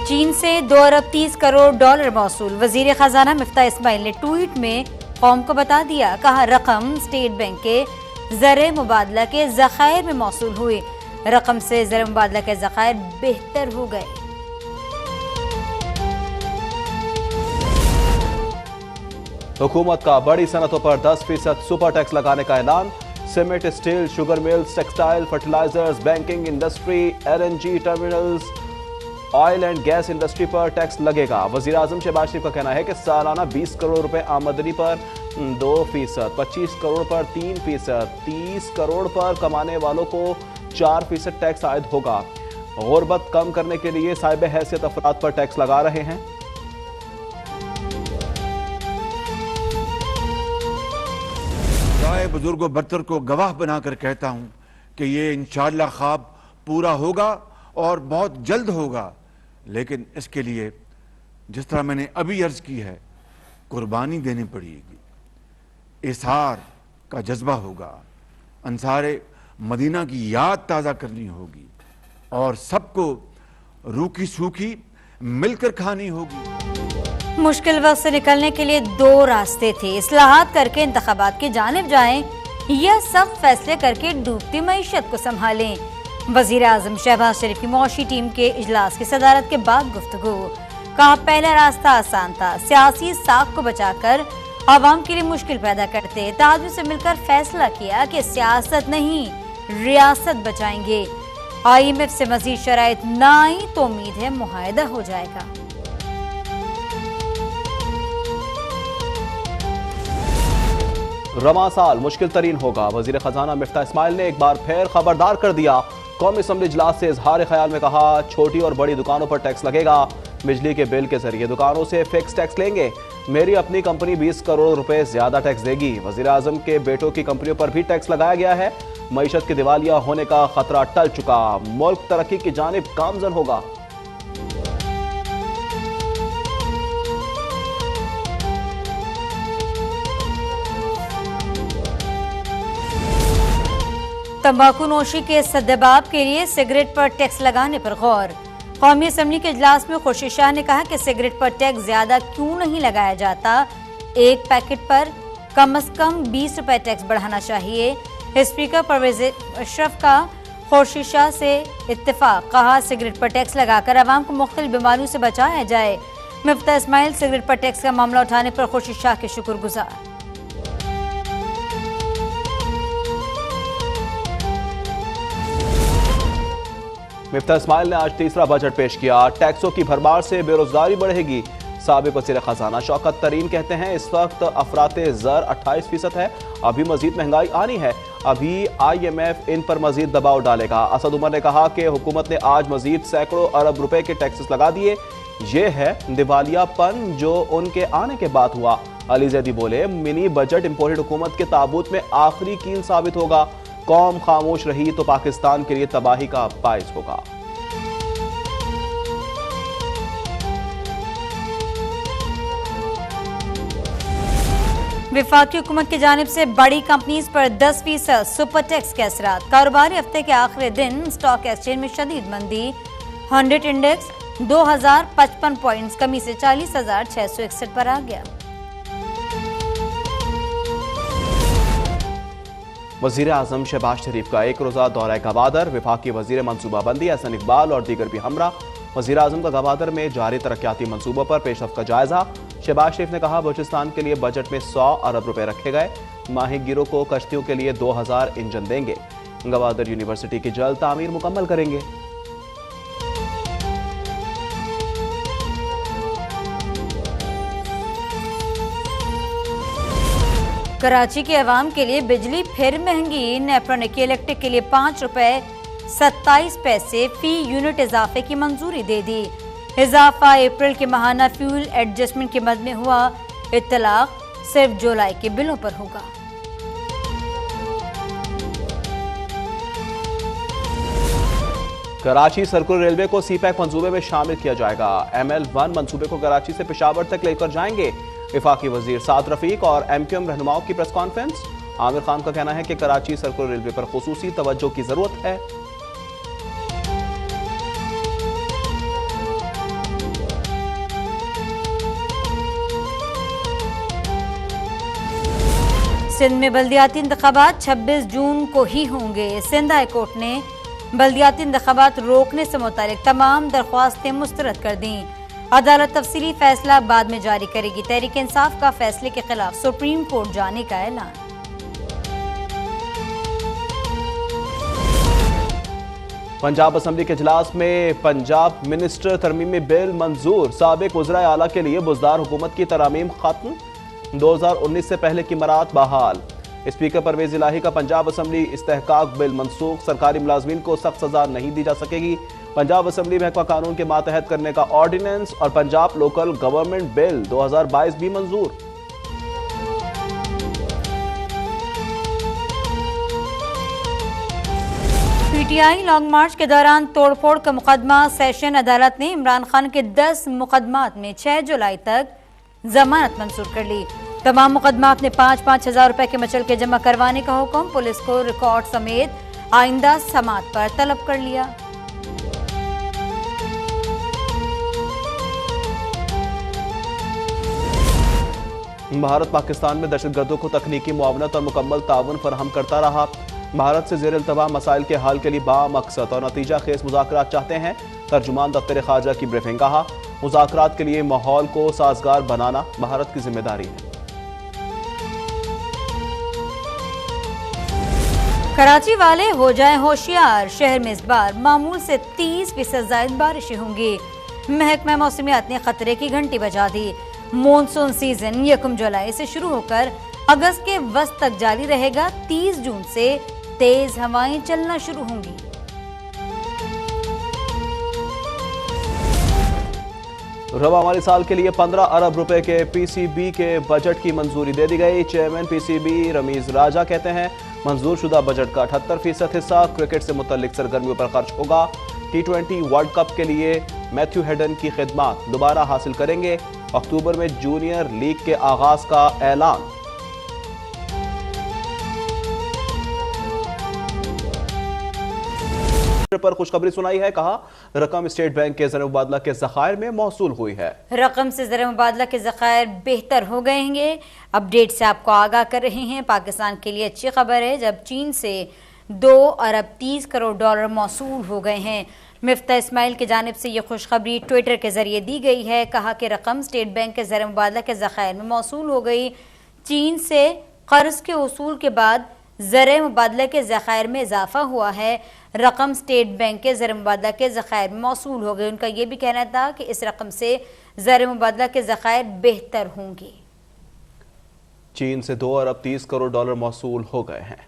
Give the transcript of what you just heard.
चीन से 2 अरब 30 करोड़ डॉलर मौसूल। वजीर खजाना मिफ्ता इस्माइल ने ट्वीट में कौम को बता दिया, कहा रकम स्टेट बैंक के ज़र मुबादला के ज़खायर में मौसूल हुई। रकम से ज़र मुबादला के ज़खायर बेहतर हो गए। हुकूमत का बड़ी सनतों पर 10% सुपर टैक्स लगाने का ऐलान। Cement, steel, sugar mills, textile, fertilizers, banking industry, LNG terminals, oil and gas industry पर टैक्स लगेगा। वजीर आजम शहबाज शरीफ का कहना है कि सालाना 20 करोड़ रुपए आमदनी पर 2%, 25 करोड़ पर 3%, 30 करोड़ पर कमाने वालों को 4% टैक्स आयद होगा। गुर्बत कम करने के लिए साहिब हैसियत अफराद पर टैक्स लगा रहे हैं। बुजुर्गों बरतर को गवाह बनाकर कहता हूं कि ये इंशाअल्लाह ख्वाब पूरा होगा और बहुत जल्द होगा, लेकिन इसके लिए जिस तरह मैंने अभी अर्ज की है, कुर्बानी देनी पड़ेगी, इसार का जज्बा होगा, अंसारे मदीना की याद ताज़ा करनी होगी और सबको रूखी सूखी मिलकर खानी होगी। मुश्किल वक्त से निकलने के लिए 2 रास्ते थे, इस्लाहात करके इंतखाबात की जानिब जाएं या सब फैसले करके डूबती मईशत को संभालें। वजीर आजम शहबाज शरीफ की मौशी टीम के इजलास की सदारत के बाद गुफ्तगू। कहा पहला रास्ता आसान था, सियासी साख को बचाकर आवाम के लिए मुश्किल पैदा करते। ताजु से मिलकर फैसला किया कि सियासत नहीं रियासत बचाएंगे। IMF से मजीद शराइत ना आई तो उम्मीद है मुआहदा हो जाएगा। रमा साल मुश्किल तरीन होगा। वजीर खजाना मिफ्ता इस्माइल ने एक बार फिर खबरदार कर दिया। कौमी असम्बली इजलास से इजहार ख्याल में कहा, छोटी और बड़ी दुकानों पर टैक्स लगेगा। बिजली के बिल के जरिए दुकानों से फिक्स टैक्स लेंगे। मेरी अपनी कंपनी 20 करोड़ रुपए ज्यादा टैक्स देगी। वजीर आजम के बेटों की कंपनियों पर भी टैक्स लगाया गया है। मईशत के दिवालिया होने का खतरा टल चुका। मुल्क तरक्की की जानिब गामजन होगा। तंबाकू नोशी के सद्देबाब के लिए सिगरेट पर टैक्स लगाने पर गौर। कौमी असम्बली के इजलास में खुर्शीद शाह ने कहा कि सिगरेट पर टैक्स ज्यादा क्यों नहीं लगाया जाता, एक पैकेट पर कम से कम 20 रुपए टैक्स बढ़ाना चाहिए। स्पीकर परवेज अशरफ का खुर्शीद शाह से इत्तेफाक। कहा सिगरेट पर टैक्स लगाकर आवाम को मुख्तलिफ बीमारियों से बचाया जाए। मिफ्ता इस्माइल सिगरेट पर टैक्स का मामला उठाने पर खुर्शीद शाह के शुक्रगुजार। मिफ्ता इस्माइल ने आज तीसरा बजट पेश किया। टैक्सों की भरमार से बेरोजगारी बढ़ेगी। साबिक वज़ीर खजाना शौकत तरीन कहते हैं इस वक्त अफराते ज़र 28% है, अभी मजीद महंगाई आनी है। अभी IMF इन पर मजीद दबाव डालेगा। असद उमर ने कहा कि हुकूमत ने आज मजीद सैकड़ों अरब रुपए के टैक्सेस लगा दिए। ये है दिवालियापन जो उनके आने के बाद हुआ। अली जैदी बोले मिनी बजट इंपोर्टेड हुकूमत के ताबूत में आखिरी कील साबित होगा। कौम खामोश रही तो पाकिस्तान के लिए तबाही का बाइस होगा। वफाकी हुकूमत की जानिब से बड़ी कंपनीज पर 10% सुपर टैक्स के असरात। कारोबारी हफ्ते के आखिरी दिन स्टॉक एक्सचेंज में शदीद मंदी। 100 इंडेक्स 2055 पॉइंट्स कमी से 40,661 पर आ गया। वजीर आजम शहबाज शरीफ का एक रोजा दौरा गवादर। वफाकी वजीर मनसूबाबंदी हसन इकबाल और दीगर भी हमरा। वजीर आजम का गवादर में जारी तरक्याती मनसूबों पर पेशरफ्त का जायजा। शहबाज शरीफ ने कहा बलूचिस्तान के लिए बजट में 100 अरब रुपए रखे गए। माहिगिरों को कश्तियों के लिए 2000 इंजन देंगे। गवादर यूनिवर्सिटी की जल्द तामीर मुकम्मल करेंगे। कराची के अवाम के लिए बिजली फिर महंगी। नेफ्रॉनिक की इलेक्ट्रिक के लिए 5 रुपए 27 पैसे फी यूनिट इजाफे की मंजूरी दे दी। इजाफा अप्रैल के माहाना फ्यूल एडजस्टमेंट के मद में हुआ। इत्तलाक सिर्फ जुलाई के बिलों पर होगा। कराची सर्कुलर रेलवे को CPEC मंसूबे में शामिल किया जाएगा। ML1 मंसूबे को कराची से पेशावर तक लेकर जाएंगे। वफाकी वजीर साद रफीक और MQM रहनुमाओं की प्रेस कॉन्फ्रेंस। आमिर खान का कहना है कि कराची सर्कुलर रेलवे पर खुसूसी तवज्जो की जरूरत है। सिंध में बल्दियाती इंतखाबात 26 जून को ही होंगे। सिंध हाई कोर्ट ने बल्दियाती इंतखाबात रोकने से मुतालिक तमाम दरख्वास्तें मुस्तरद कर दी। अदालत तफसीली फैसला बाद में जारी करेगी। तहरीक इंसाफ का फैसले के खिलाफ सुप्रीम कोर्ट जाने का ऐलान। पंजाब असम्बली के इजलास में पंजाब मिनिस्टर तरमीमी बिल मंजूर। साबिक वज़राए आला के लिए बुज़दार हुकूमत की तरमीम खत्म। 2019 से पहले की मराद बहाल। स्पीकर परवेज इलाही का पंजाब असम्बली इस्तेहकाक बिल मनसूख। सरकारी मुलाजमीन को सख्त सजा नहीं दी जा सकेगी। पंजाब असम्बली महकमा कानून के मातहत करने का ऑर्डिनेंस और पंजाब लोकल गवर्नमेंट बिल 2022 भी मंजूर। पीटीआई लॉन्ग मार्च के दौरान तोड़फोड़ का मुकदमा। सेशन अदालत ने इमरान खान के 10 मुकदमात में 6 जुलाई तक जमानत मंजूर कर ली। तमाम मुकदमात ने 5-5 हजार रुपए के मचल के जमा करवाने का हुक्म। पुलिस को रिकॉर्ड समेत आइंदा समात पर तलब कर लिया। भारत पाकिस्तान में दहशतगर्दों को तकनीकी मुआवनत और मुकम्मल ताउन फराहम करता रहा। भारत से ज़ेर इल्तवा मसाइल के हल के लिए बामकसद और नतीजा खेज मुज़ाकरात चाहते हैं। तर्जुमान दफ्तर ख़ारजा की ब्रीफिंग। कहा, मुज़ाकरात के लिए माहौल को साजगार बनाना भारत की जिम्मेदारी है। कराची वाले हो जाएं होशियार। शहर में इस बार मामूल से 30% ज़ायद बारिशें होंगी। महकमा मौसमियात ने खतरे की घंटी बजा दी। मॉनसून सीजन 1 जुलाई से शुरू होकर अगस्त के वस्त तक जारी रहेगा। 30 जून से तेज हवाएं चलना शुरू होंगी। रवा माली साल के लिए 15 अरब रुपए के पीसीबी के बजट की मंजूरी दे दी गई। चेयरमैन पीसीबी रमीज राजा कहते हैं, मंजूर शुदा बजट का 78% हिस्सा क्रिकेट से मुतल्लिक सरगर्मियों पर खर्च होगा। T20 वर्ल्ड कप के लिए मैथ्यू हेडन की खिदमात दोबारा हासिल करेंगे। अक्टूबर में जूनियर लीग के आगाज का ऐलान। पर खुशखबरी सुनाई है। कहा, रकम स्टेट बैंक के ज़र मुबादला के ज़खायर में मौसूल हुई है। रकम से ज़र मुबादला के ज़खायर बेहतर हो गए हैं। अपडेट से आपको आगाह कर रहे हैं। पाकिस्तान के लिए अच्छी खबर है, जब चीन से 2 अरब 30 करोड़ डॉलर मौसूल हो गए हैं। मिफ्ता इस्माइल की जानिब से ये खुशखबरी ट्विटर के जरिए दी गई है। कहा कि रकम स्टेट बैंक के ज़र मुबादला के ज़खायर में मौसूल हो गई। चीन से कर्ज के उसूल के बाद ज़र मुबादला के ज़खायर में इजाफा हुआ है। रकम स्टेट बैंक के ज़र मुबादला के ज़खायर में मौसूल हो गए। उनका यह भी कहना था कि इस रकम से ज़र मुबादला के ज़खायर बेहतर होंगे। चीन से 2 अरब 30 करोड़ डॉलर मौसूल हो गए हैं।